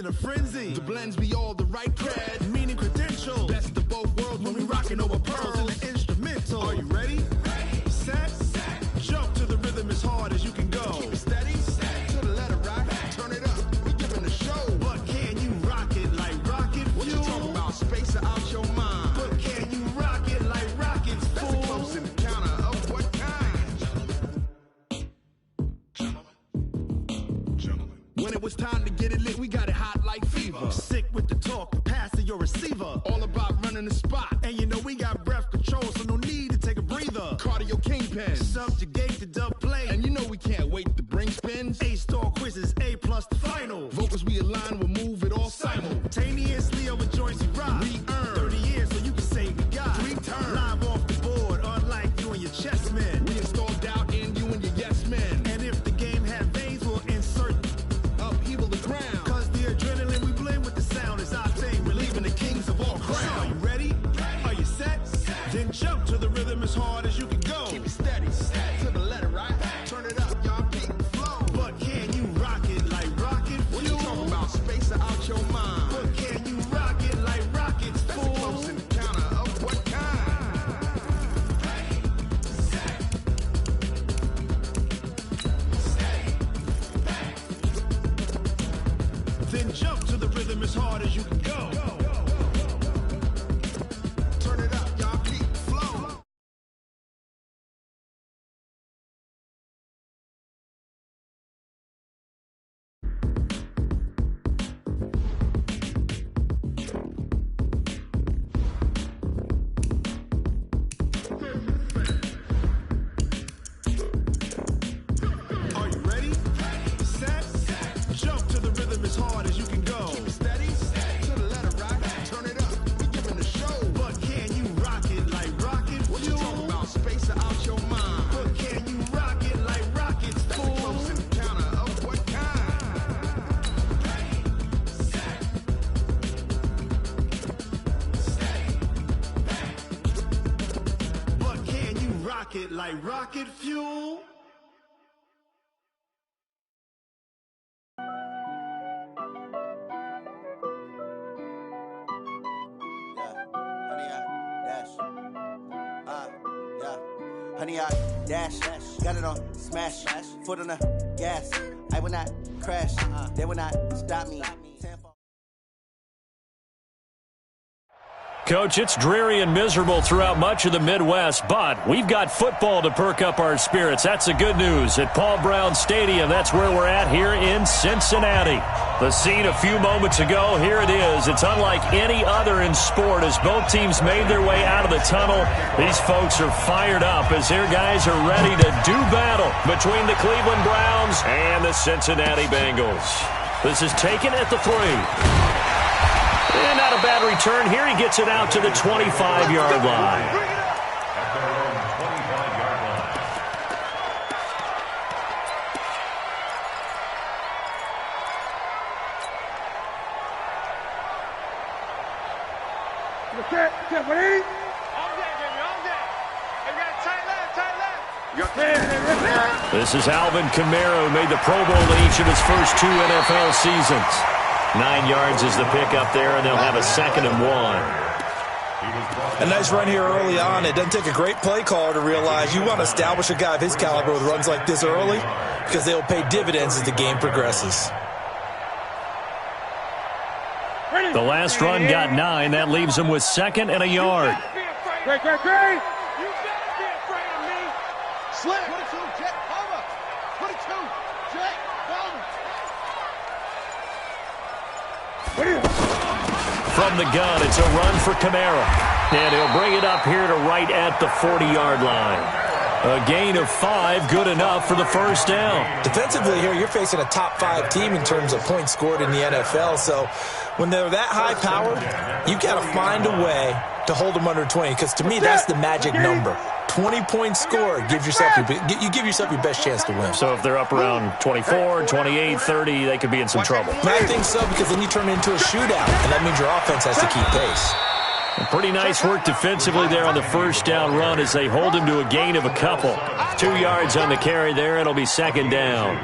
a frenzy. The blends be all the right cred, meaning credentials. Best of both worlds when we rockin' over pearls and the instrumental. Are you ready? Set. Jump to the rhythm as hard as you can go. Keep it steady. To the letter rock. Turn it up. We giving the show. But can you rock it like rocket fuel? What you talking about? Space out your mind. But can you rock it like rockets, fool? That's a close encounter of what kind? Gentlemen. When it was time to get it lit, we got it hot like fever. Sick with the talk, pass to your receiver. All about running the spot. And you know we got breath control, so no need to take a breather. Cardio kingpin, subjugate the dub play. And you know we can't wait to bring spins. A-star quizzes, A+ the final. Vocals we align, we'll move it all simultaneously over joints we rock. We earn 30 years, so you can say we got 3 turns. Live off the board, unlike you and your chess men. We install doubt in you and your yes men. And if the game had veins, we'll insert upheaval the ground. Cause the adrenaline we blend with the sound is our thing. Relieving the kings of all crowns. So are you ready? Are you set? Then jump to the rhythm as hard as you can go. Keep it steady. To the letter, right? Turn it up, y'all keep the flow. But can you rock it like rocket fuel? What you talking about? Space out your mind. But can you rock it like rockets, fool? That's a close encounter of what kind? Then jump to the rhythm as hard as you can go. Turn it up, y'all keep the flow. Are you ready? Set. Jump to the rhythm as hard as you can go. Keep it steady. To the letter rock. Turn it up. We giving the show. But can you rock it like rocket fuel? What you talking about? Space out your mind. But can you rock it like rockets, fool? That's a close encounter of what kind? But can you rock it like rocket fuel? Honey, I dash, got it on smash, foot on the gas. I will not crash, they will not stop me. Coach, it's dreary and miserable throughout much of the Midwest, but we've got football to perk up our spirits. That's the good news. At Paul Brown Stadium, that's where we're at here in Cincinnati. The scene a few moments ago, here it is. It's unlike any other in sport as both teams made their way out of the tunnel. These folks are fired up as their guys are ready to do battle between the Cleveland Browns and the Cincinnati Bengals. This is taken at the 3. And not a bad return here. He gets it out to the 25-yard line. This is Alvin Kamara, who made the Pro Bowl in each of his first 2 NFL seasons. 9 yards is the pickup there, and they'll have a 2nd and 1. A nice run here early on. It doesn't take a great play caller to realize you want to establish a guy of his caliber with runs like this early because they will pay dividends as the game progresses. The last run got 9. That leaves him with 2nd and a yard. Great. You better be afraid of me. Slip. 22, jet, over. 22, jet, over. From the gun, it's a run for Kamara. And he'll bring it up here to right at the 40-yard line. A gain of 5, good enough for the first down. Defensively here, you're facing a top 5 team in terms of points scored in the NFL. So when they're that high-powered, you've got to find a way to hold them under 20. Because to me, that's the magic number. 20 points scored, you give yourself your best chance to win. So if they're up around 24, 28, 30, they could be in some trouble. I think so, because then you turn it into a shootout, and that means your offense has to keep pace. Pretty nice work defensively there on the first down run as they hold him to a gain of a couple. 2 yards on the carry there. It'll be 2nd down.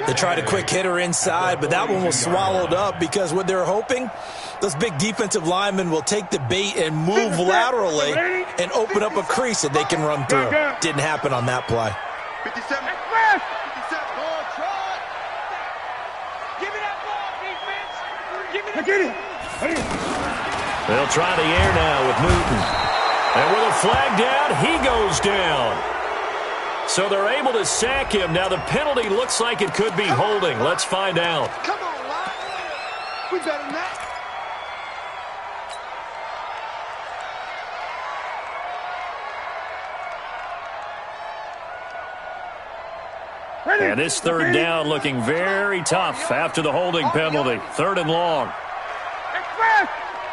They tried a quick hitter inside, but that one was swallowed up because what they're hoping, those big defensive linemen will take the bait and move laterally and open up a crease that they can run through. Didn't happen on that play. 57. They'll try the air now with Newton. And with a flag down, he goes down. So they're able to sack him. Now the penalty looks like it could be holding. Let's find out. Come on, Lyle. We better than that. And this third down looking very tough after the holding penalty. 3rd and long.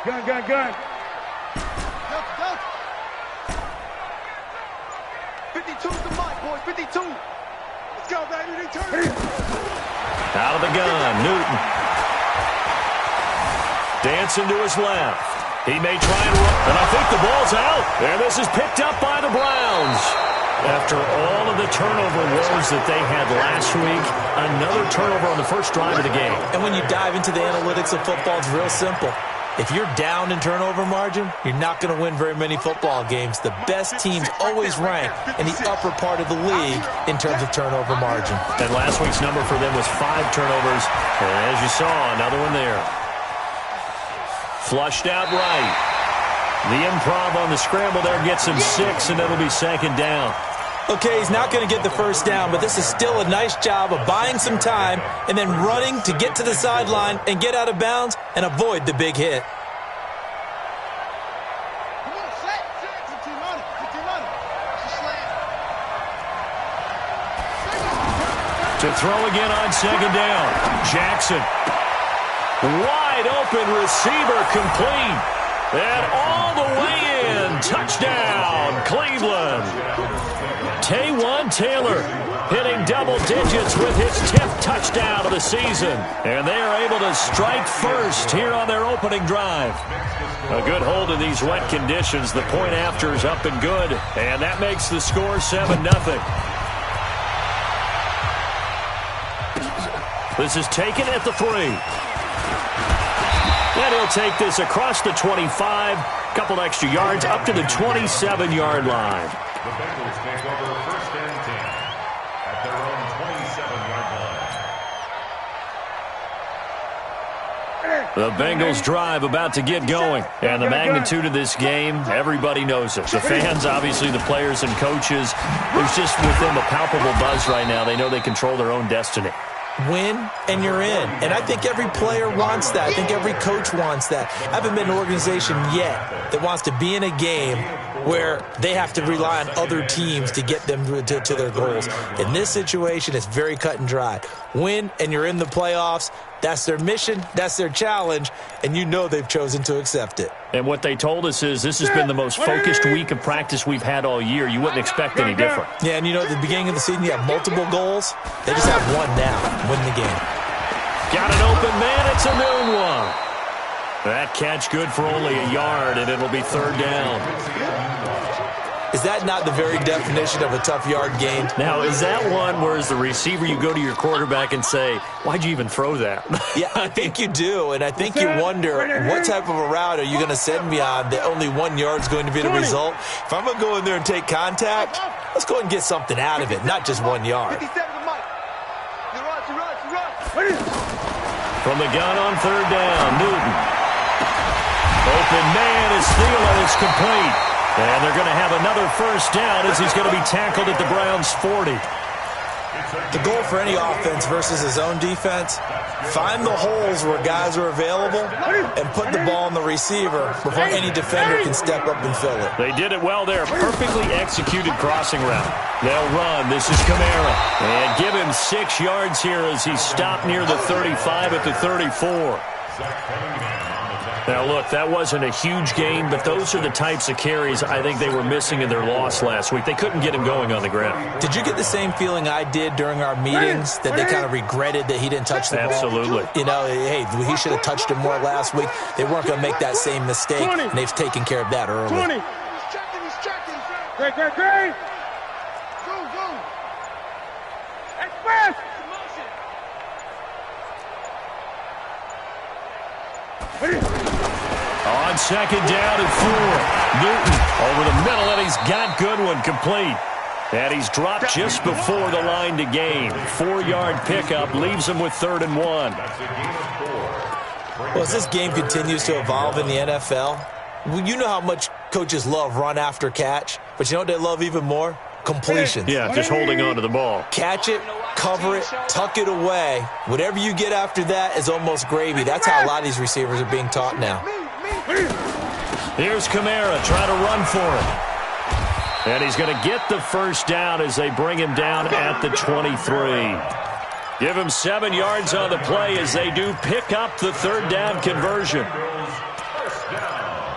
Gun. Go. 52's the mic, boys. 52. Let's go, baby. They turn it. Out of the gun, Newton. Dancing to his left. He may try and run, and I think the ball's out. And this is picked up by the Browns. After all of the turnover woes that they had last week, another turnover on the first drive of the game. And when you dive into the analytics of football, it's real simple. If you're down in turnover margin, you're not going to win very many football games. The best teams always rank in the upper part of the league in terms of turnover margin. And last week's number for them was 5 turnovers. And as you saw, another one there. Flushed out right. The improv on the scramble there gets him 6, and it'll be 2nd down. Okay, he's not going to get the first down, but this is still a nice job of buying some time and then running to get to the sideline and get out of bounds and avoid the big hit. Come on, set. 15 on it. To throw again on 2nd down. Jackson. Wide open receiver complete. And all the way in. Touchdown, Cleveland. Taywan Taylor hitting double digits with his 10th touchdown of the season. And they are able to strike first here on their opening drive. A good hold in these wet conditions. The point after is up and good. And that makes the score 7-0. This is taken at the 3. And he'll take this across the 25. Couple extra yards up to the 27-yard line. The Bengals take over 1st and 10 at their own 27-yard line. The Bengals drive about to get going. And the magnitude of this game, everybody knows it. The fans, obviously the players and coaches. There's just with them a palpable buzz right now. They know they control their own destiny. Win, and you're in. And I think every player wants that. I think every coach wants that. I haven't been in an organization yet that wants to be in a game where they have to rely on other teams to get them to their goals. In this situation, it's very cut and dry. Win, and you're in the playoffs. That's their mission. That's their challenge. And you know they've chosen to accept it. And what they told us is this has been the most focused week of practice we've had all year. You wouldn't expect any different. Yeah, and you know, at the beginning of the season, you have multiple goals. They just have one now. Win the game. Got an open man. It's a noon one. That catch good for only a yard, and it'll be 3rd down. Is that not the very definition of a tough yard gain? Now, is that one where as the receiver you go to your quarterback and say, why'd you even throw that? Yeah, I think you do, and I think you wonder what type of a route are you going to send me on that only 1 yard is going to be the result? If I'm going to go in there and take contact, let's go ahead and get something out of it, not just 1 yard. 57 the mic. You run. From the gun on 3rd down, Newton. Open man is Thielen. It's complete. And they're going to have another 1st down as he's going to be tackled at the Browns' 40. The goal for any offense versus his own defense, find the holes where guys are available and put the ball on the receiver before any defender can step up and fill it. They did it well there. Perfectly executed crossing route. They'll run. This is Kamara. And give him 6 yards here as he's stopped near the 35 at the 34. Now, look, that wasn't a huge gain, but those are the types of carries I think they were missing in their loss last week. They couldn't get him going on the ground. Did you get the same feeling I did during our meetings, that they kind of regretted that he didn't touch the ball? Absolutely. You know, hey, he should have touched him more last week. They weren't going to make that same mistake, and they've taken care of that early. 20. He's checking. Great. Go. Express. On second down and 4. Newton over the middle, and he's got Goodwin complete. And he's dropped just before the line to gain. 4-yard pickup leaves him with 3rd and 1. Well, as this game continues to evolve in the NFL, you know how much coaches love run after catch, but you know what they love even more? Completions. Yeah, just holding on to the ball. Catch it, cover it, tuck it away. Whatever you get after that is almost gravy. That's how a lot of these receivers are being taught now. Here's Kamara trying to run for it. And he's going to get the first down as they bring him down at the 23. Give him 7 yards on the play as they do pick up the 3rd down conversion. First down.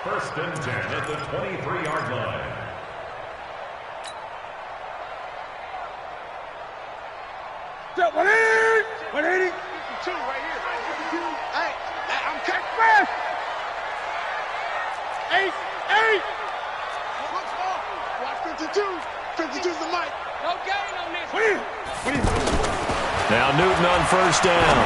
1st and 10 at the 23-yard line. Step 180. 180. 2 right here. Hey, I'm catch fast. 8. Watch 52. 52's the mic. No gain on this. Now Newton on 1st down.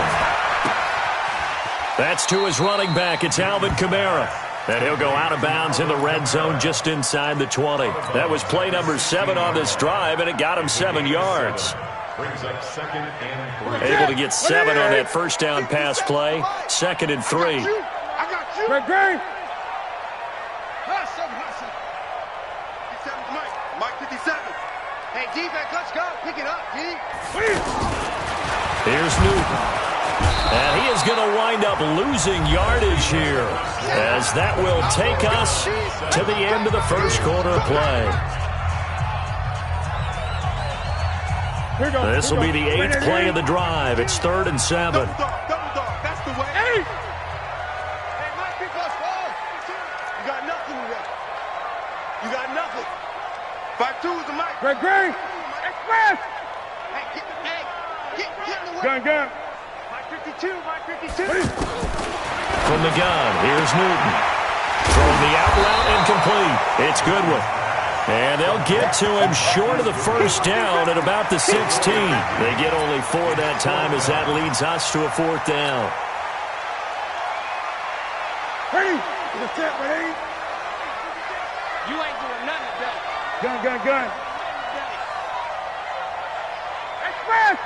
That's to his running back. It's Alvin Kamara. And he'll go out of bounds in the red zone just inside the 20. That was play number 7 on this drive, and it got him 7 yards. Brings up 2nd and 3. Able to get 7 on that 1st down pass play. 2nd and 3. I got you. Great. Hustle. 57's Mike 57. Hey, defense, let's go. Pick it up, D. Here's Newton. And he is going to wind up losing yardage here, as that will take us to the end of the 1st quarter play. This will be the 8th play of the drive. It's 3rd and 7. Double dog. That's the way. Hey, Mike, pick us ball. You got nothing today. You got nothing. 5-2 is the mic. Great. Express. Hey, get in the way. Gun. Mike 52. From the gun, here's Newton. Throwing the out route incomplete. It's Goodwin. And they'll get to him short of the 1st down at about the 16. They get only 4 that time as that leads us to a 4th down. Ready? Ready? You ain't doing nothing today. Gun. Express!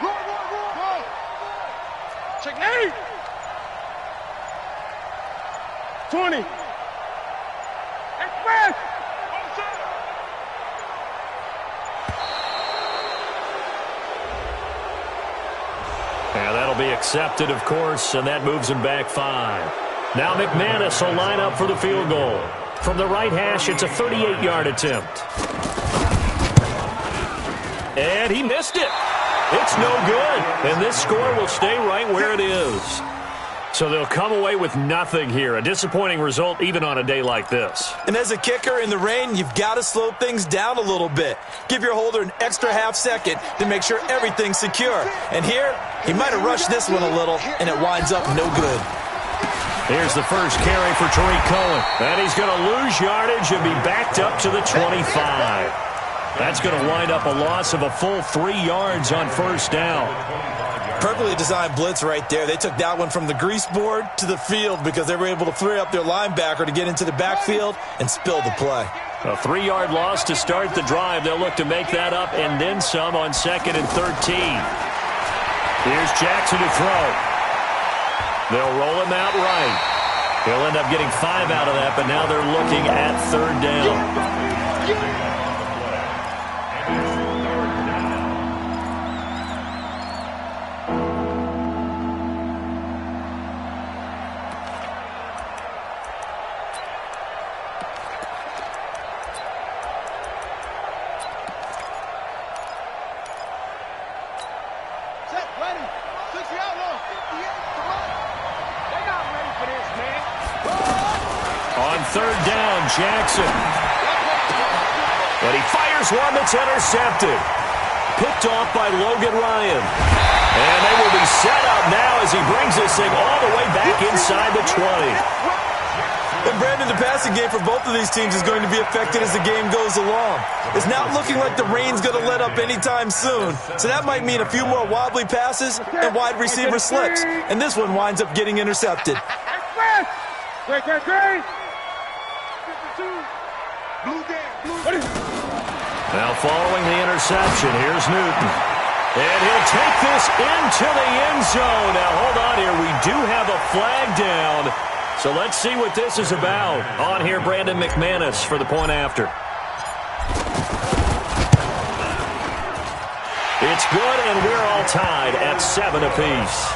Roll. Check 8. 20. Express! And that'll be accepted, of course, and that moves him back 5. Now McManus will line up for the field goal. From the right hash, it's a 38-yard attempt. And he missed it. It's no good. And this score will stay right where it is. So they'll come away with nothing here. A disappointing result even on a day like this. And as a kicker in the rain, you've got to slow things down a little bit. Give your holder an extra half second to make sure everything's secure. And here, he might have rushed this one a little, and it winds up no good. Here's the first carry for Tariq Cohen. And he's going to lose yardage and be backed up to the 25. That's going to wind up a loss of a full 3 yards on 1st down. Perfectly designed blitz right there. They took that one from the grease board to the field because they were able to free up their linebacker to get into the backfield and spill the play. A 3-yard loss to start the drive. They'll look to make that up and then some on 2nd and 13. Here's Jackson to throw. They'll roll him out right. He'll end up getting 5 out of that, but now they're looking at 3rd down. On 3rd down, Jackson. But he fires one that's intercepted. Picked off by Logan Ryan. And they will be set up now as he brings this thing all the way back inside the 20. And Brandon, the passing game for both of these teams is going to be affected as the game goes along. It's not looking like the rain's going to let up anytime soon, so that might mean a few more wobbly passes and wide receiver slips. And this one winds up getting intercepted. Now following the interception, here's Newton. And he'll take this into the end zone. Now hold on here, we do have a flag down. So let's see what this is about. On here, Brandon McManus for the point after. It's good, and we're all tied at 7 apiece.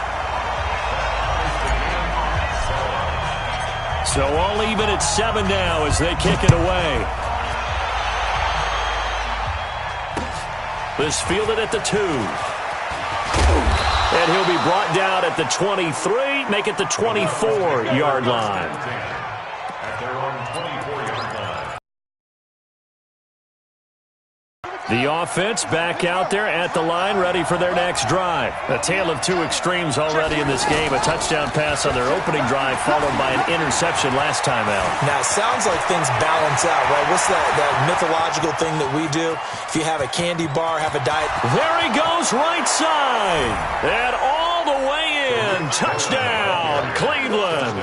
So all even at 7 now as they kick it away. This fielded at the 2. And he'll be brought down at the 23, make it the 24-yard line. At their own 24-yard line. The offense back out there at the line, ready for their next drive. A tale of two extremes already in this game. A touchdown pass on their opening drive, followed by an interception last time out. Now, it sounds like things balance out, right? What's that mythological thing that we do? If you have a candy bar, have a diet. There he goes, right side. And all the way in. Touchdown, Cleveland.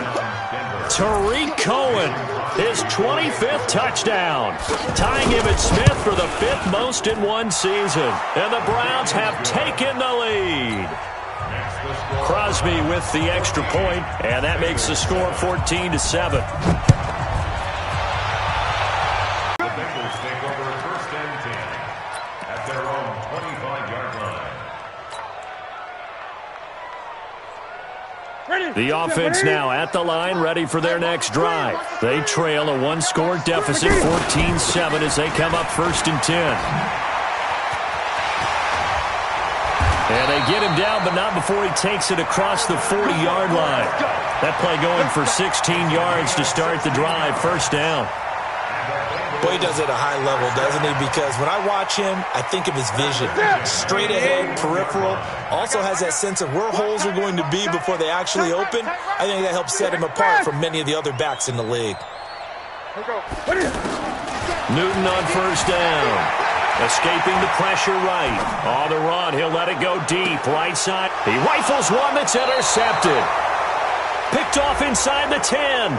Tariq Cohen, his 25th touchdown. Tying Emmitt Smith for the 5th most in one season. And the Browns have taken the lead. Crosby with the extra point, and that makes the score 14-7. The Bengals take over 1st and 10 at their own 25-yard line. The offense now at the line, ready for their next drive. They trail a 1-score deficit, 14-7, as they come up 1st and 10. And they get him down, but not before he takes it across the 40-yard line. That play going for 16 yards to start the drive, 1st down. Boy, he does it at a high level, doesn't he? Because when I watch him, I think of his vision. Straight ahead, peripheral. Also has that sense of where holes are going to be before they actually open. I think that helps set him apart from many of the other backs in the league. Newton on 1st down. Escaping the pressure right. On the run, he'll let it go deep. Right side. He rifles one that's intercepted. Picked off inside the 10.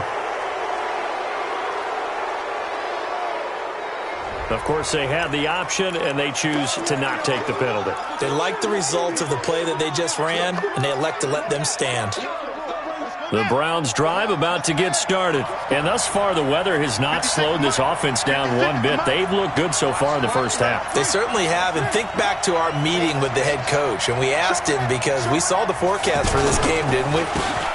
Of course, they had the option, and they choose to not take the penalty. They like the results of the play that they just ran, and they elect to let them stand. The Browns drive about to get started. And thus far, the weather has not slowed this offense down one bit. They've looked good so far in the first half. They certainly have. And think back to our meeting with the head coach. And we asked him because we saw the forecast for this game, didn't we?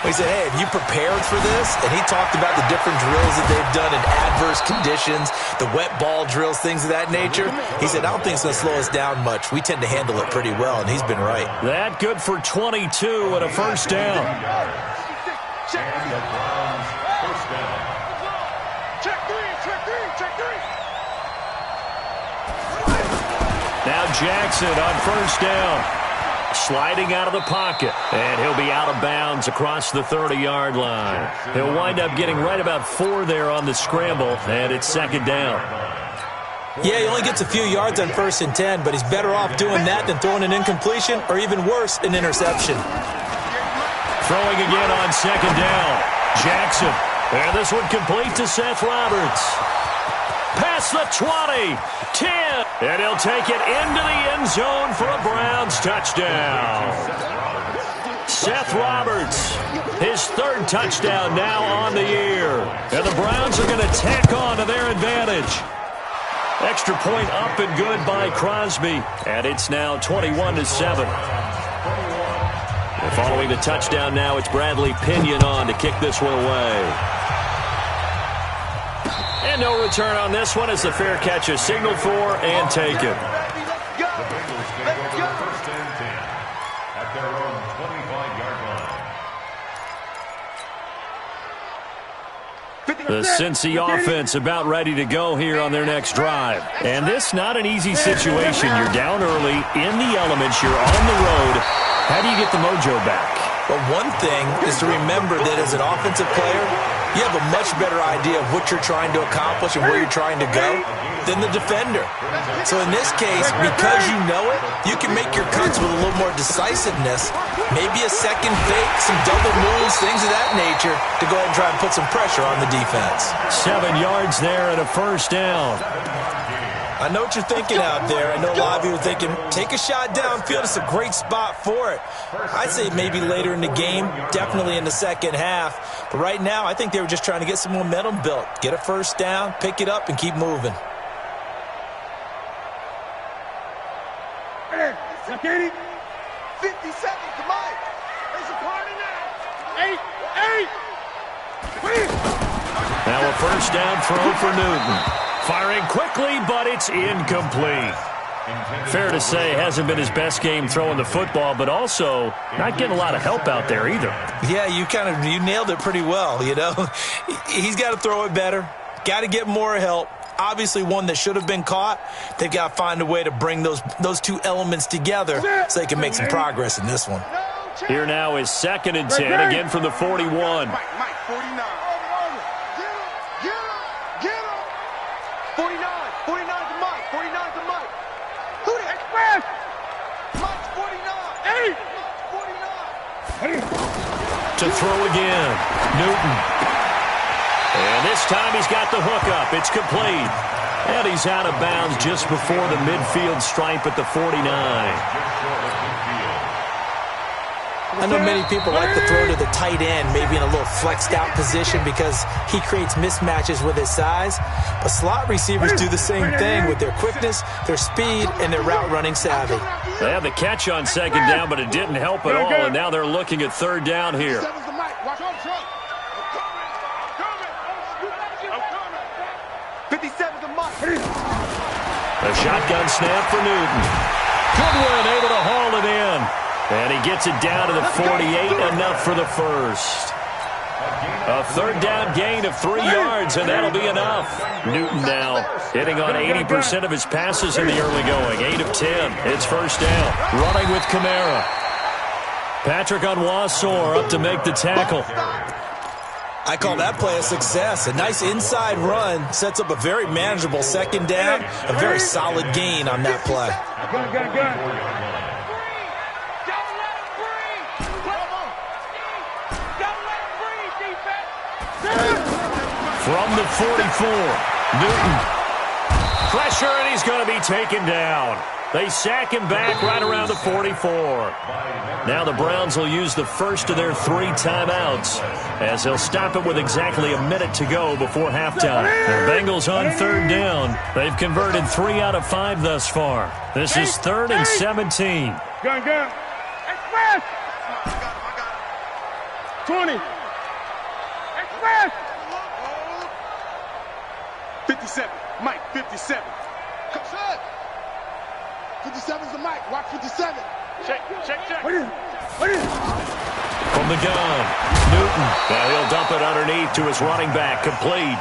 We said, hey, have you prepared for this? And he talked about the different drills that they've done in adverse conditions, the wet ball drills, things of that nature. He said, I don't think it's going to slow us down much. We tend to handle it pretty well, and he's been right. That good for 22 and a 1st down. And the Browns 1st down. Check three. Now Jackson on 1st down. Sliding out of the pocket. And he'll be out of bounds across the 30-yard line. He'll wind up getting right about 4 there on the scramble, and it's 2nd down. Yeah, he only gets a few yards on 1st and 10, but he's better off doing that than throwing an incompletion or even worse, an interception. Throwing again on 2nd down. Jackson. And this one complete to Seth Roberts. Past the 20. 10. And he'll take it into the end zone for a Browns touchdown. Seth Roberts, his 3rd touchdown now on the year. And the Browns are going to tack on to their advantage. Extra point up and good by Crosby. And it's now 21-7. Following the touchdown now, it's Bradley Pinion on to kick this one away. And no return on this one as the fair catch is signaled for and taken. The Bengals take over 1st and 10 at their own 25-yard line. The Cincy offense about ready to go here on their next drive. And this not an easy situation. You're down early, in the elements, you're on the road. How do you get the mojo back? But one thing is to remember that as an offensive player, you have a much better idea of what you're trying to accomplish and where you're trying to go than the defender. So in this case, because you know it, you can make your cuts with a little more decisiveness, maybe a second fake, some double moves, things of that nature, to go ahead and try and put some pressure on the defense. 7 yards there and a first down. I know what you're thinking out there. I know a lot of you are thinking, take a shot downfield. It's a great spot for it. I'd say maybe later in the game, definitely in the second half. But right now, I think they were just trying to get some momentum built. Get a first down, pick it up, and keep moving. Katie, 50 seconds to Mike. There's a party now. 8. Now a first down throw for Newton. Firing quickly, but it's incomplete. Fair to say, hasn't been his best game throwing the football, but also not getting a lot of help out there either. Yeah, you nailed it pretty well, you know. He's got to throw it better. Got to get more help. Obviously one that should have been caught. They've got to find a way to bring those two elements together so they can make some progress in this one. Here now is 2nd and 10, again from the 41. Mike, 49. Get him. 49 to Mike. 49 to Mike. Who the express? Mike's 49. 8. 49. To throw again. Newton. And this time he's got the hook up. It's complete. And he's out of bounds just before the midfield stripe at the 49. I know many people like to throw to the tight end, maybe in a little flexed out position because he creates mismatches with his size. But slot receivers do the same thing with their quickness, their speed, and their route running savvy. They had the catch on 2nd down, but it didn't help at all. And now they're looking at 3rd down here. 57 to Mike. A shotgun snap for Newton. Goodwin able to haul it in. And he gets it down to the 48, enough for the first. A 3rd down gain of 3 yards, and that'll be enough. Newton now hitting on 80% of his passes in the early going. 8 of 10. It's first down. Running with Kamara. Patrick Onwuasor up to make the tackle. I call that play a success. A nice inside run sets up a very manageable 2nd down. A very solid gain on that play. From the 44, Newton. Pressure, and he's going to be taken down. They sack him back right around the 44. Now the Browns will use the first of their 3 timeouts as they'll stop it with exactly a minute to go before halftime. The Bengals on 3rd down. They've converted 3 out of 5 thus far. This is 3rd and 17. Gun. Express. 20. Express. 57. Mike, 57. Come on. 57's the Mike. Watch 57. Check. From the gun, Newton. Now he'll dump it underneath to his running back. Complete.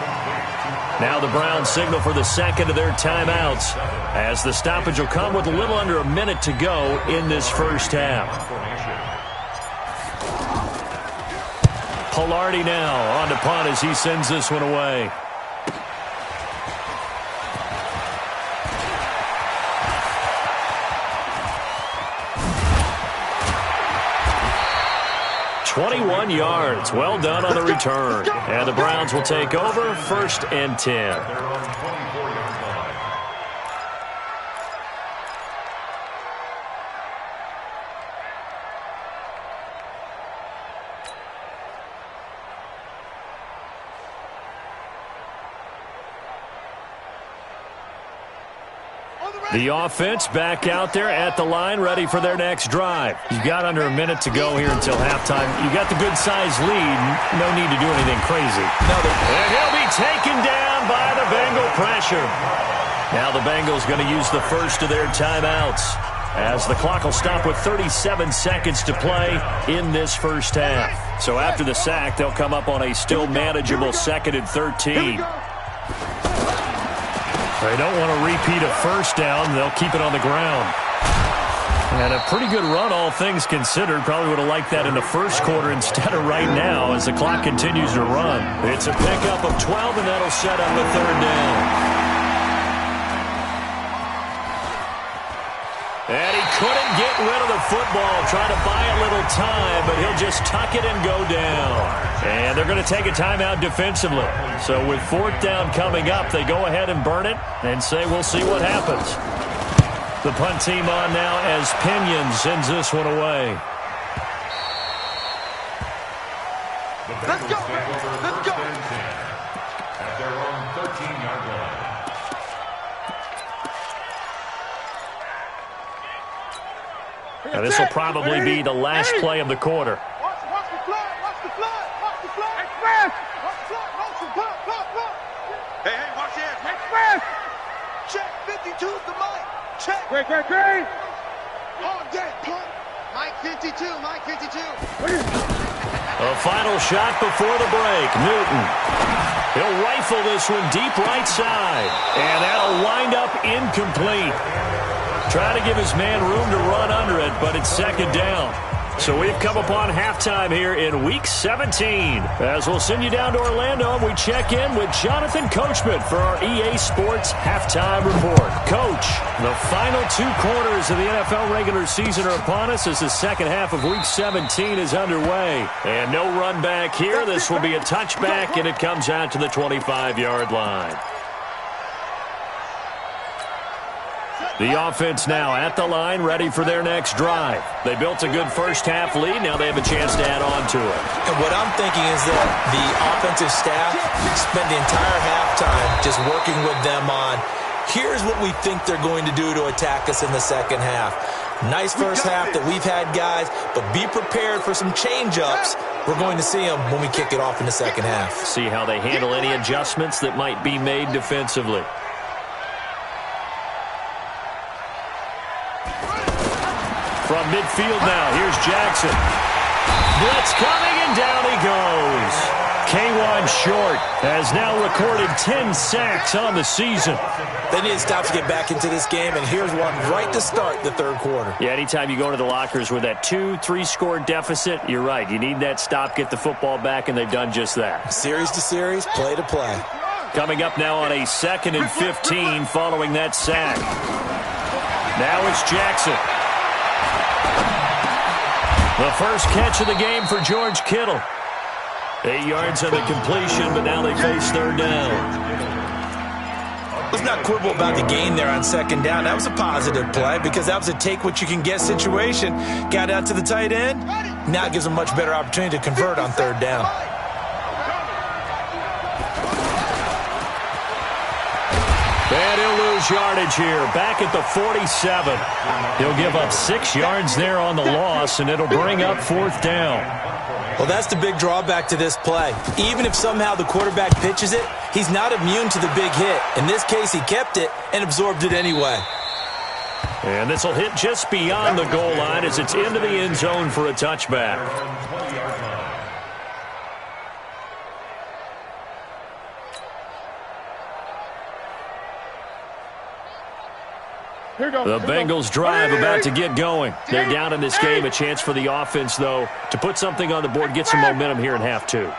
Now the Browns signal for the 2nd of their timeouts as the stoppage will come with a little under a minute to go in this first half. Polardi now on to punt as he sends this one away. .21 yards. Well done on the return. And the Browns will take over 1st and 10. The offense back out there at the line, ready for their next drive. You've got under a minute to go here until halftime. You've got the good-sized lead. No need to do anything crazy. And he'll be taken down by the Bengal pressure. Now the Bengals going to use the first of their timeouts as the clock will stop with 37 seconds to play in this first half. So after the sack, they'll come up on a still manageable 2nd and 13. They don't want to repeat a first down. They'll keep it on the ground. And a pretty good run, all things considered. Probably would have liked that in the first quarter instead of right now as the clock continues to run. It's a pickup of 12, and that'll set up a third down. And he couldn't get rid of the football. Trying to buy a little time, but he'll just tuck it and go down. And they're going to take a timeout defensively. So with fourth down coming up, they go ahead and burn it and say we'll see what happens. The punt team on now as Pinion sends this one away. Let's go! Let's go! At their own 13-yard line. Now this will probably be the last play of the quarter. Watch the flood! Watch the flood! Watch the flood! Express! Watch the flood! Motion! Pump! Hey, watch the edge! Express! Check 52's the mic! Check! Great! All day, punt! Mike 52! A final shot before the break. Newton. He'll rifle this one deep right side. And that'll wind up incomplete. Trying to give his man room to run under it, but it's second down. So we've come upon halftime here in Week 17. As we'll send you down to Orlando, and we check in with Jonathan Coachman for our EA Sports Halftime Report. Coach, the final two quarters of the NFL regular season are upon us as the second half of Week 17 is underway. And no run back here. This will be a touchback, and it comes out to the 25-yard line. The offense now at the line, ready for their next drive. They built a good first-half lead. Now they have a chance to add on to it. And what I'm thinking is that the offensive staff spent the entire halftime just working with them on, here's what we think they're going to do to attack us in the second half. Nice first half that we've had, guys, but be prepared for some change-ups. We're going to see them when we kick it off in the second half. See how they handle any adjustments that might be made defensively. From midfield now, here's Jackson. Blitz coming, and down he goes. K1 Short has now recorded 10 sacks on the season. They need to stop to get back into this game, and here's one right to start the third quarter. Yeah, anytime you go to the lockers with that 2-3 score deficit, you're right. You need that stop, get the football back, and they've done just that. Series to series, play to play. Coming up now on a 2nd and 15 following that sack. Now it's Jackson. The first catch of the game for George Kittle. 8 yards on the completion, but now they face third down. Let's not quibble about the gain there on second down. That was a positive play because that was a take-what-you-can-get situation. Got out to the tight end. Now it gives them a much better opportunity to convert on third down. And he'll lose yardage here, back at the 47. He'll give up 6 yards there on the loss, and it'll bring up fourth down. Well, that's the big drawback to this play. Even if somehow the quarterback pitches it, he's not immune to the big hit. In this case, he kept it and absorbed it anyway. And this will hit just beyond the goal line as it's into the end zone for a touchback. The Bengals drive about to get going. They're down in this game. A chance for the offense, though, to put something on the board, get some momentum here in half two.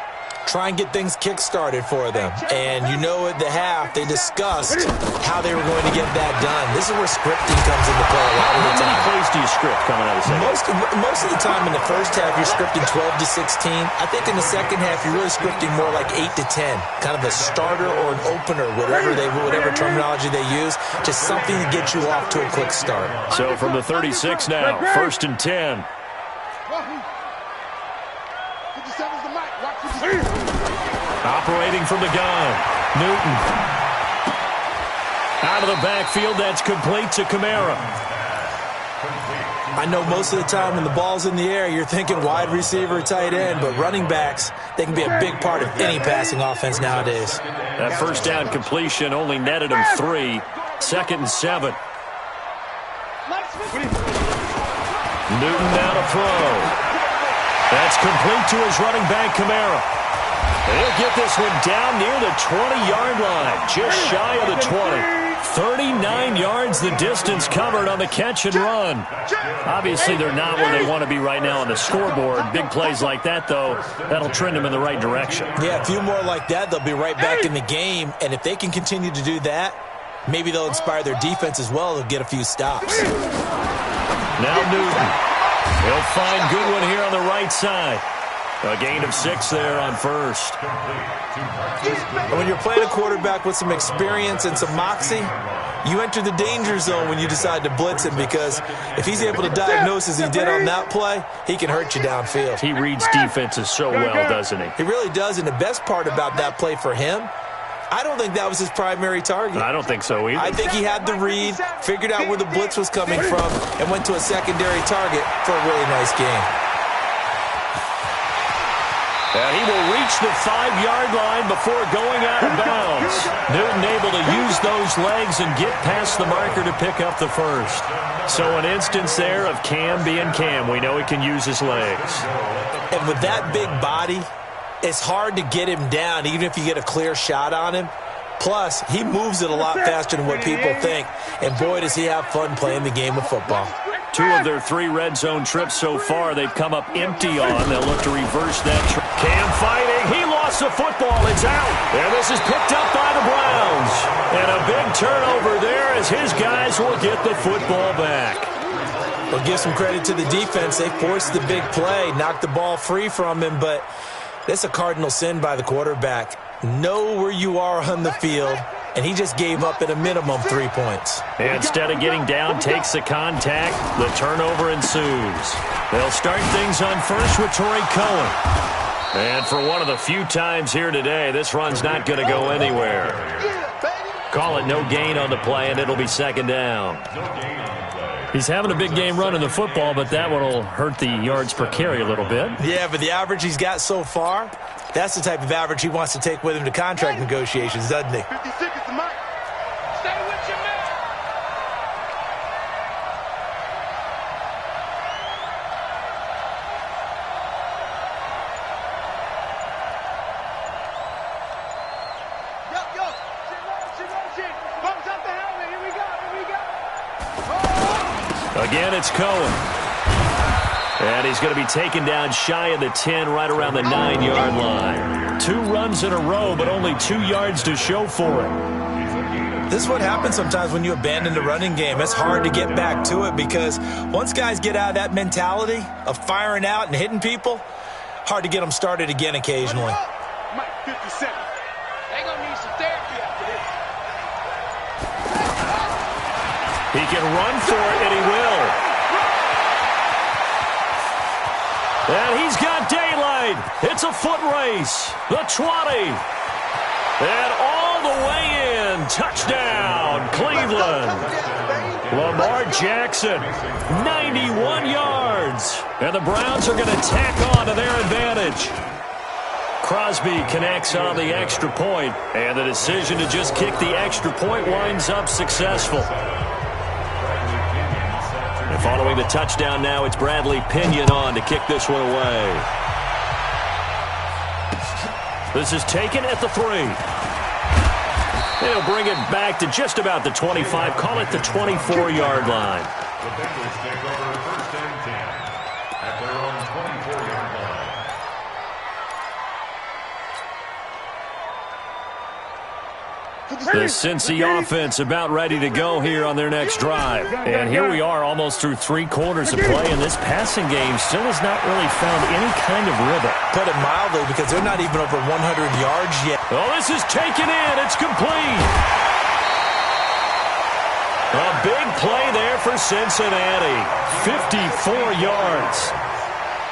Try and get things kick-started for them. And you know at the half, they discussed how they were going to get that done. This is where scripting comes into play a lot of the time. How many plays do you script coming out of the second? Most of the time in the first half, you're scripting 12 to 16. I think in the second half, you're really scripting more like 8 to 10. Kind of a starter or an opener, whatever terminology they use. Just something to get you off to a quick start. So from the 36 now, 1st and 10. Operating from the gun, Newton. Out of the backfield, that's complete to Kamara. I know most of the time when the ball's in the air, you're thinking wide receiver, tight end, but running backs, they can be a big part of any passing offense nowadays. That first down completion only netted him 3. 2nd and 7. Newton now to throw. That's complete to his running back, Kamara. And he'll get this one down near the 20-yard line, just shy of the 20. 39 yards the distance covered on the catch and run. Obviously, they're not where they want to be right now on the scoreboard. Big plays like that, though, that'll trend them in the right direction. Yeah, a few more like that, they'll be right back in the game. And if they can continue to do that, maybe they'll inspire their defense as well. They'll get a few stops. Now Newton. He'll find Goodwin here on the right side. A gain of 6 there on first. And when you're playing a quarterback with some experience and some moxie, you enter the danger zone when you decide to blitz him, because if he's able to diagnose as he did on that play, he can hurt you downfield. He reads defenses so well, doesn't he? He really does, and the best part about that play for him, I don't think that was his primary target. I don't think so either. I think he had the read, figured out where the blitz was coming from, and went to a secondary target for a really nice game. And he will reach the 5-yard line before going out of bounds. Newton able to use those legs and get past the marker to pick up the first. So an instance there of Cam being Cam. We know he can use his legs. And with that big body, it's hard to get him down, even if you get a clear shot on him. Plus, he moves it a lot faster than what people think. And boy, does he have fun playing the game of football. 2 of their 3 red zone trips so far, they've come up empty on. They'll look to reverse that. Cam fighting. He lost the football. It's out. And this is picked up by the Browns. And a big turnover there as his guys will get the football back. Well, give some credit to the defense. They forced the big play, knocked the ball free from him, but that's a cardinal sin by the quarterback. Know where you are on the field, and he just gave up at a minimum 3 points. Instead of getting down, takes the contact. The turnover ensues. They'll start things on first with Torrey Cohen. And for one of the few times here today, this run's not going to go anywhere. Call it no gain on the play, and it'll be second down. He's having a big game running the football, but that one will hurt the yards per carry a little bit. Yeah, but the average he's got so far, that's the type of average he wants to take with him to contract negotiations, doesn't he? 50 seconds to Mike. Stay with your man. Yo. Shit. Bumps up the helmet. Here we go. Again, it's Cohen. And he's going to be taken down shy of the 10, right around the 9-yard line. 2 runs in a row, but only 2 yards to show for it. This is what happens sometimes when you abandon the running game. It's hard to get back to it because once guys get out of that mentality of firing out and hitting people, hard to get them started again occasionally. Mike, 50 seconds. They gonna need some therapy after this. He can run for it, and he will. And he's got daylight. It's a foot race. The 20. And all the way in. Touchdown, Cleveland. Lamar Jackson, 91 yards. And the Browns are going to tack on to their advantage. Crosby connects on the extra point, and the decision to just kick the extra point winds up successful. And following the touchdown now, it's Bradley Pinion on to kick this one away. This is taken at the 3. They'll bring it back to just about the 25. Call it the 24-yard line. The Bengals take over first and 10 at their own 24-yard line. The Cincy offense about ready to go here on their next drive. And here we are almost through 3 quarters of play, and this passing game still has not really found any kind of rhythm. Put it mildly, because they're not even over 100 yards yet. Oh, this is taken in. It's complete. A big play there for Cincinnati. 54 yards.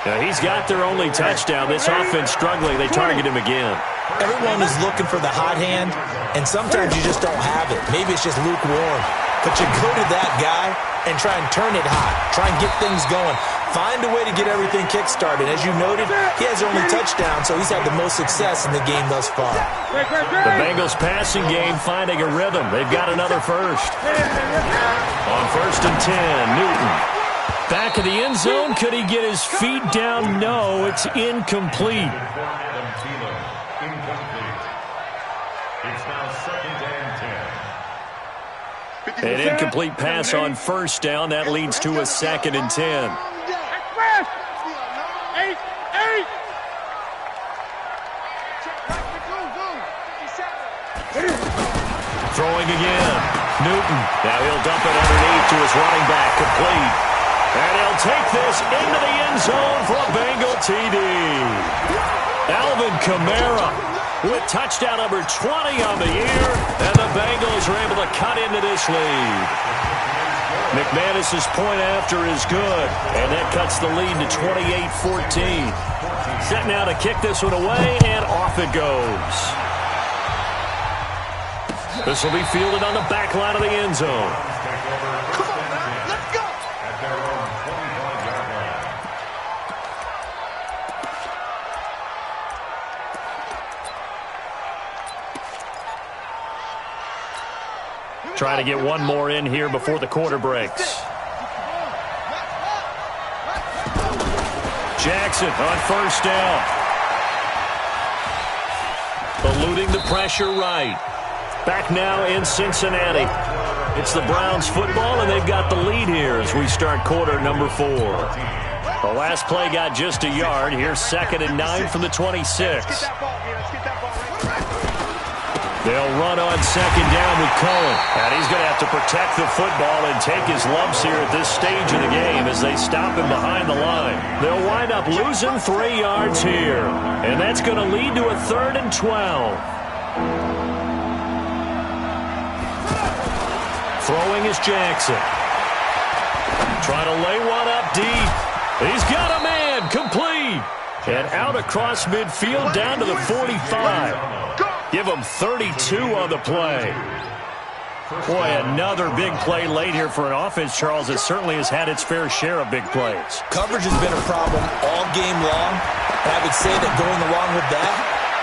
Now, he's got their only touchdown. This offense struggling. They target him again. Everyone is looking for the hot hand, and sometimes you just don't have it. Maybe it's just lukewarm. But you go to that guy and try and turn it hot. Try and get things going. Find a way to get everything kick-started. As you noted, he has only touchdown, so he's had the most success in the game thus far. The Bengals passing game finding a rhythm. They've got another first. On first and 10, Newton. Back of the end zone. Could he get his feet down? No, it's incomplete. It's now second and 10. An incomplete pass on first down. That leads to a 2nd and 10. Throwing again. Newton. Now he'll dump it underneath to his running back. Complete. And he'll take this into the end zone for a Bengal TD. Alvin Kamara with touchdown number 20 on the year. And the Bengals are able to cut into this lead. McManus's point after is good. And that cuts the lead to 28-14. Set now to kick this one away, and off it goes. This will be fielded on the back line of the end zone. Come on now, let's go. At their own 25-yard line. Trying to get one more in here before the quarter breaks. Jackson on first down. Eluding the pressure right. Back now in Cincinnati. It's the Browns football, and they've got the lead here as we start quarter number 4. The last play got just a yard. Here's 2nd and 9 from the 26. They'll run on 2nd down with Cohen. And he's going to have to protect the football and take his lumps here at this stage of the game as they stop him behind the line. They'll wind up losing 3 yards here. And that's going to lead to a 3rd and 12. Throwing is Jackson. Trying to lay one up deep. He's got a man. Complete. And out across midfield down to the 45. Give him 32 on the play. Boy, another big play late here for an offense, Charles, that certainly has had its fair share of big plays. Coverage has been a problem all game long, and I would say that going along with that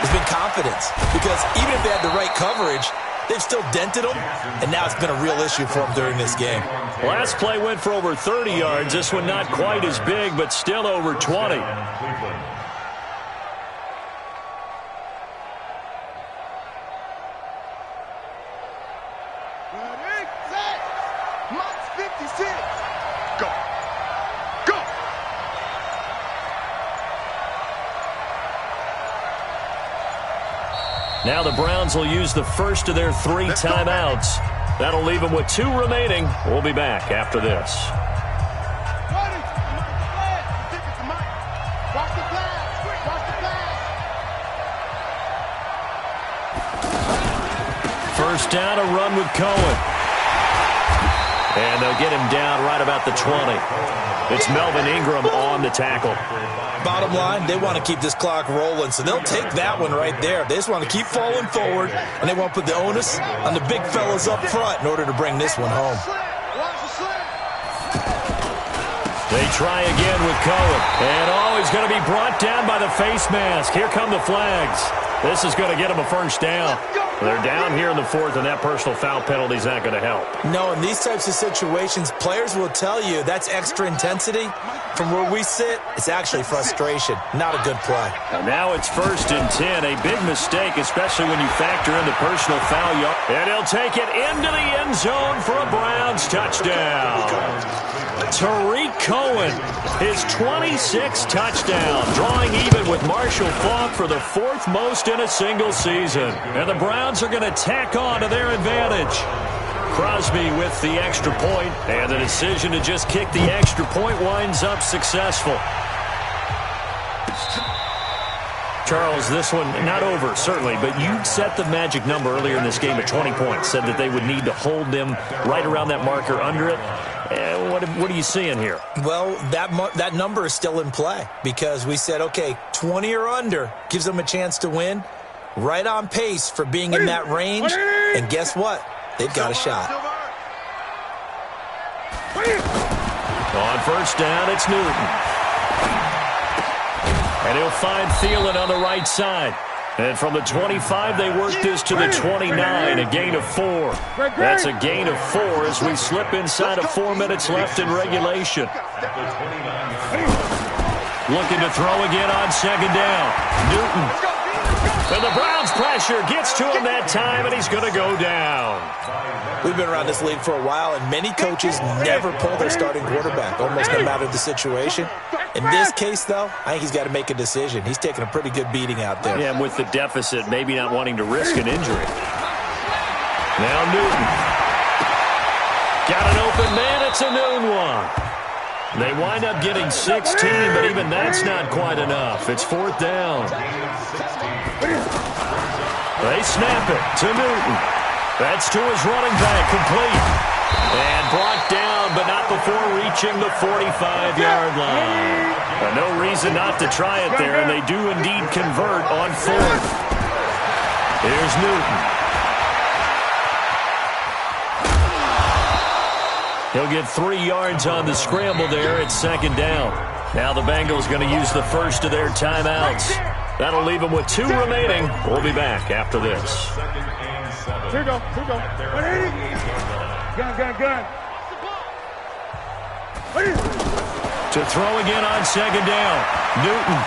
has been confidence. Because even if they had the right coverage, they've still dented them, and now it's been a real issue for them during this game. Last play went for over 30 yards. This one not quite as big, but still over 20. Now the Browns will use the first of their 3 timeouts. That'll leave them with 2 remaining. We'll be back after this. First down, a run with Cohen. And they'll get him down right about the 20. It's Melvin Ingram on the tackle. Bottom line, they want to keep this clock rolling, so they'll take that one right there. They just want to keep falling forward, and they want to put the onus on the big fellas up front in order to bring this one home. They try again with Cohen. And he's going to be brought down by the face mask. Here come the flags. This is going to get him a first down. They're down here in the 4th, and that personal foul penalty is not going to help. No, in these types of situations, players will tell you that's extra intensity. From where we sit, it's actually frustration. Not a good play. And now it's 1st and 10. A big mistake, especially when you factor in the personal foul. And he'll take it into the end zone for a Browns touchdown. Tariq Cohen, his 26th touchdown, drawing even with Marshall Faulk for the 4th most in a single season. And the Browns are going to tack on to their advantage. Crosby with the extra point, and the decision to just kick the extra point winds up successful. Charles, this one not over, certainly, but you set the magic number earlier in this game at 20 points, said that they would need to hold them right around that marker under it. What are you seeing here? Well, that number is still in play because we said, okay, 20 or under gives them a chance to win. Right on pace for being in that range, and guess what? They've got a shot. On first down, it's Newton. And he'll find Thielen on the right side. And from the 25, they work this to the 29, a gain of 4. That's a gain of 4 as we slip inside of 4 minutes left in regulation. Looking to throw again on 2nd down. Newton And the Browns' pressure gets to him that time, and he's going to go down. We've been around this league for a while, and many coaches never pull their starting quarterback, almost no matter the situation. In this case, though, I think he's got to make a decision. He's taking a pretty good beating out there. Yeah, and with the deficit, maybe not wanting to risk an injury. Now Newton. Got an open man. It's a noon one. They wind up getting 16, but even that's not quite enough. It's 4th down. They snap it to Newton. That's to his running back, complete. And brought down, but not before reaching the 45-yard line. But no reason not to try it there, and they do indeed convert on 4th. Here's Newton. He'll get 3 yards on the scramble there. It's 2nd down. Now the Bengals going to use the first of their timeouts. That'll leave them with 2 remaining. We'll be back after this. Here we go. Here we go. Gun. To throw again on 2nd down. Newton.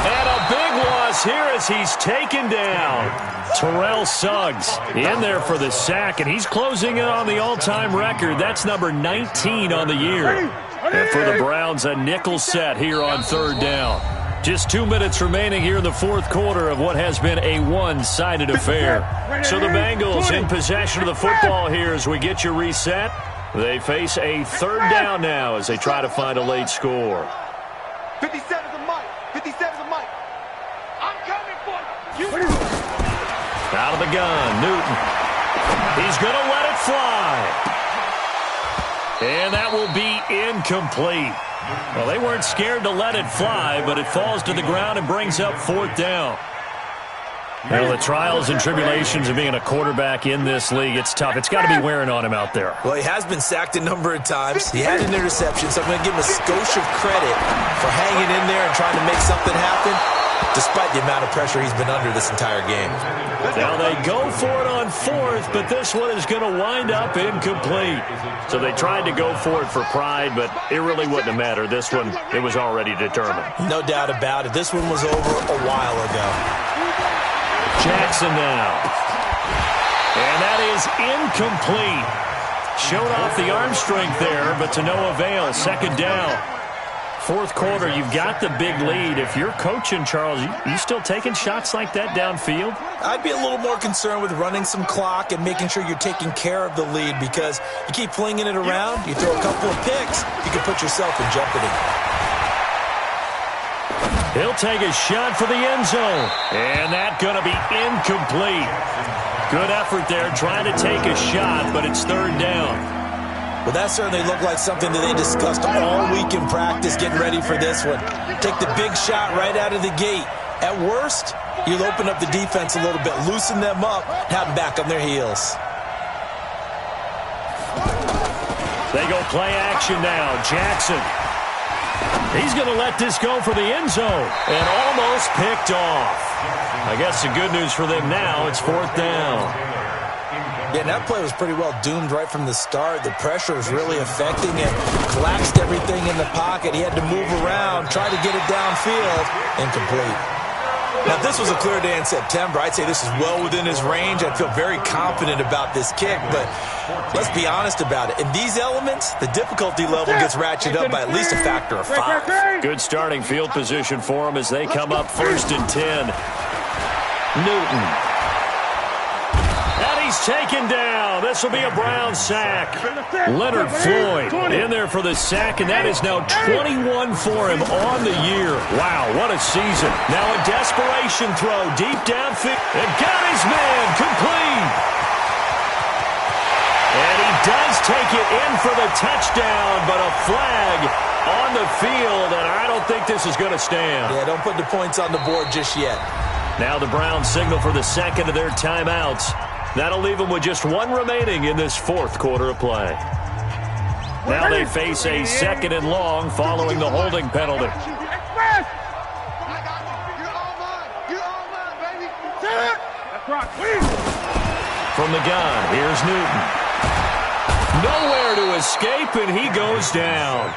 And a big loss here as he's taken down. Terrell Suggs in there for the sack, and he's closing in on the all-time record. That's number 19 on the year. And for the Browns, a nickel set here on 3rd down. Just 2 minutes remaining here in the 4th quarter of what has been a one-sided affair. So the Bengals in possession of the football here as we get you reset. They face a 3rd down now as they try to find a late score. 57's a mic. 57's a mic. I'm coming for you. Out of the gun, Newton. He's going to let it fly. And that will be incomplete. Well, they weren't scared to let it fly, but it falls to the ground and brings up 4th down. Well, the trials and tribulations of being a quarterback in this league, it's tough. It's got to be wearing on him out there. Well, he has been sacked a number of times. He had an interception, so I'm going to give him a skosh of credit for hanging in there and trying to make something happen, despite the amount of pressure he's been under this entire game. Now they go for it on 4th, but this one is going to wind up incomplete. So they tried to go for it for pride, but it really wouldn't have mattered. This one, it was already determined. No doubt about it. This one was over a while ago. Jackson now. And that is incomplete. Showed off the arm strength there, but to no avail. 2nd down. 4th quarter, you've got the big lead. If you're coaching, Charles, you still taking shots like that downfield? I'd be a little more concerned with running some clock and making sure you're taking care of the lead, because you keep flinging it around, you throw a couple of picks, you can put yourself in jeopardy. He'll take a shot for the end zone. And that's going to be incomplete. Good effort there trying to take a shot, but it's 3rd down. Well, that certainly looked like something that they discussed all week in practice, getting ready for this one. Take the big shot right out of the gate. At worst, you'll open up the defense a little bit, loosen them up, have them back on their heels. They go play action now. Jackson. He's going to let this go for the end zone and almost picked off. I guess the good news for them now, it's 4th down. Yeah, and that play was pretty well doomed right from the start. The pressure was really affecting it. Collapsed everything in the pocket. He had to move around, try to get it downfield. Incomplete. Now, if this was a clear day in September, I'd say this is well within his range. I'd feel very confident about this kick, but let's be honest about it. In these elements, the difficulty level gets ratcheted up by at least a factor of 5. Good starting field position for him as they come up 1st and 10. Newton. And he's taken down. This will be a Brown sack. Leonard Floyd in there for the sack, and that is now 21 for him on the year. Wow, what a season. Now a desperation throw deep downfield. And got his man complete. And he does take it in for the touchdown, but a flag on the field, and I don't think this is going to stand. Yeah, don't put the points on the board just yet. Now the Browns signal for the 2nd of their timeouts. That'll leave them with just 1 remaining in this 4th quarter of play. Now they face a 2nd and long following the holding penalty. From the gun, here's Newton. Nowhere to escape, and he goes down.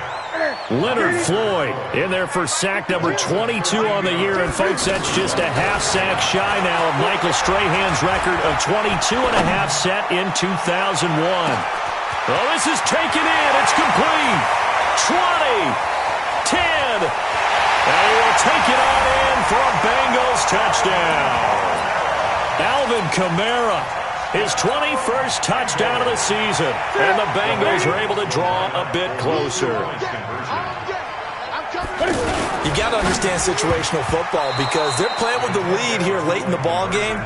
Leonard Floyd in there for sack number 22 on the year. And, folks, that's just a half sack shy now of Michael Strahan's record of 22 and a half set in 2001. Oh, this is taken in. It's complete. 20, 10, and he will take it on in for a Bengals touchdown. Alvin Kamara, his 21st touchdown of the season, and the Bengals are able to draw a bit closer. You got to understand situational football because they're playing with the lead here late in the ball game.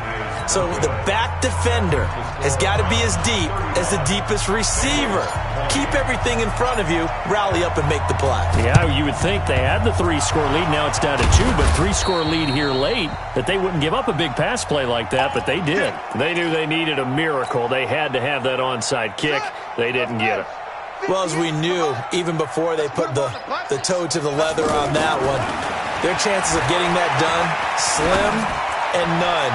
So the back defender has got to be as deep as the deepest receiver. Keep everything in front of you, rally up and make the play. Yeah, you would think they had the 3-score lead. Now it's down to 2, but 3-score lead here late, that they wouldn't give up a big pass play like that, but they did. They knew they needed a miracle. They had to have that onside kick. They didn't get it. Well, as we knew, even before they put the toe to the leather on that one, their chances of getting that done, slim and none.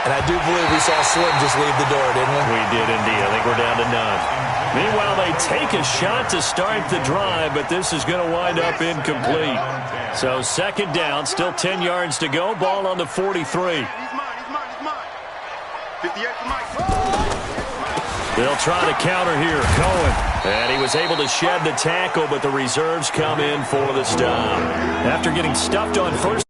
And I do believe we saw Slim just leave the door, didn't we? We did indeed. I think we're down to none. Meanwhile, they take a shot to start the drive, but this is going to wind up incomplete. So second down, still 10 yards to go. Ball on the 43. He's mine. 58 for Mike. They'll try to counter here. Cohen. And he was able to shed the tackle, but the reserves come in for the stop. After getting stuffed on first